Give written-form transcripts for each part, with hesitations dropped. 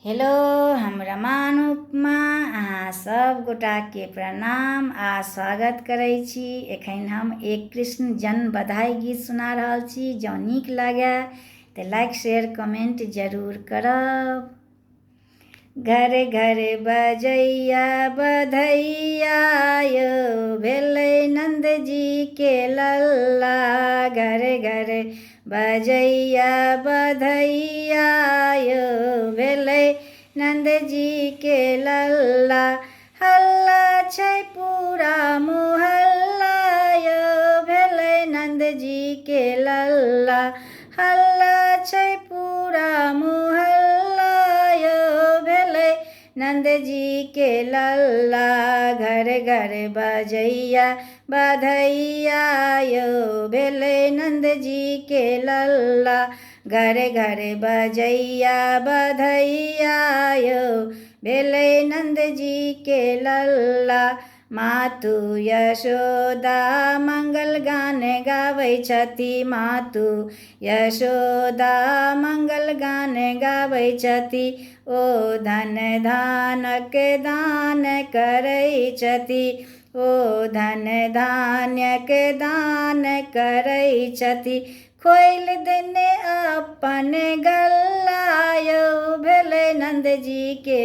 Hello, हम रमान उपमा अहाँ सब गोटा के प्रणाम आ स्वागत करै छी। एखन हम एक कृष्ण जन्म बधाई गीत सुना रहल छी। जँ नीक लागे तऽ लाइक शेयर कमेंट जरूर करब। घर घर बजैया बधैया यो भेलै नंद जी के लल्ला। घर घर बजैया बधैया यो भेलै नंद जी के लल्ला। हल्ला छै पूरा मोहल्ला यो भेलै नंद जी के लल्ला। हल्ला छै पूरा मोहल्ला यो भेलै नंद जी के लल्ला। घर घर बजैया बधैया यो भेलै नंद जी के लल्ला। घर घर बजैया बधैया यो भेलै नंद जी के लल्ला। मातु यशोदा मंगल गान गाबै छथि। मातु यशोदा मंगल गान गाबै छथि। ओ धन धानक दान करै छथि। ओ धन धान्यक दान करै छथि। खोलि देने अपन गल्ला यो भेलै नंद जी के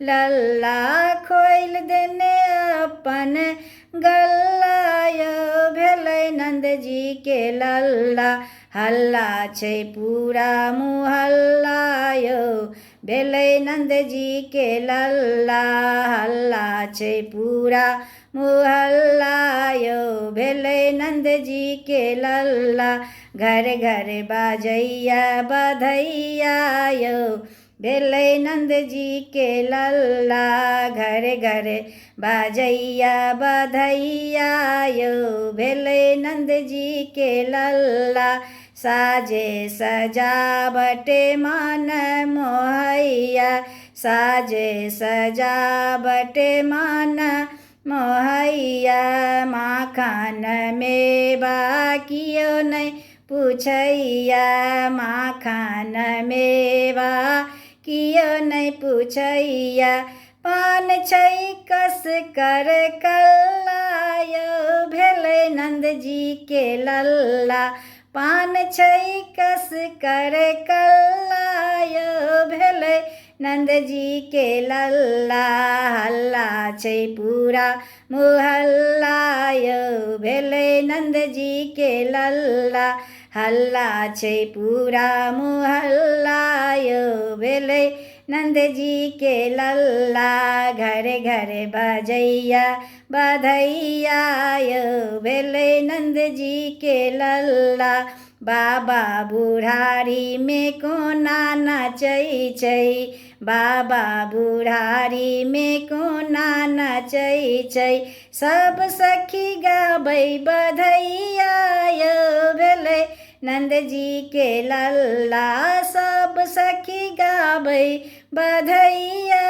लल्ला। खोलि देने अपन गल्ला यो भेलै नंद जी के लल्ला। हल्ला छै पूरा मोहल्ला यो भेलै नंद जी के लल्ला। हल्ला छै पूरा मोहल्ला यो भेलै नंद जी के लल्ला। घर घर बजैया बधैया यो भेलै नंद जी के लल्ला। घर घर बजैया बधैया यो भेलै नंद जी के लल्ला। साजे सजावट मन मोहैया। साजे सजावट मन मोहैया। माखन मेवा कियो नहि पुछैया। माखन मेवा कियो नहि पुछैया। पान छै कस कर कल्ला यो भेलै नंद जी के लल्ला। पान छै कस कर कल्ला यो भेलै नंद जी के लल्ला। हल्ला छै पूरा मोहल्ला यो भेलै नंद जी के लल्ला। हल्ला छै पूरा मोहल्ला यो भेलै नंद जी के लल्ला। घर घर बजैया बधैया यो भेलै नंद जी के लल्ला। बाबा बुढ़ारी में कोना नचै छै। बाबा बुढ़ारी में कोना नचै छै। सब सखी गाबै बधैया यो भेलै नंद जी के लल्ला। सब सखी गाबै बधैया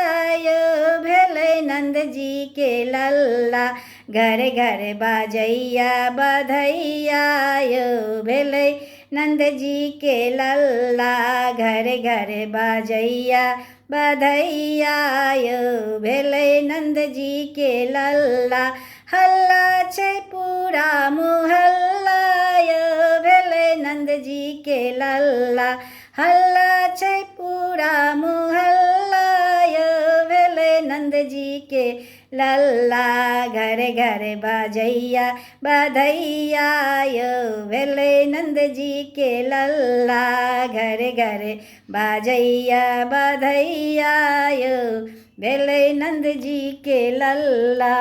यो भेलै नंद जी के लल्ला। घर घर बजैया बधैया यो भेलै नंद जी के लल्ला। घर घर बजैया बधैया यो भेलै नंद जी के लल्ला। हल्ला छै पूरा मोहल्ला यो भेलै नंद जी के लल्ला। हल्ला छै पूरा मोहल्ला यो भेलै नंद जी के लल्ला। घर घर बजैया बधैया यो भेलै नंद जी के लल्ला। घर घर बजैया बधैया यो भेलै नंद जी के लल्ला।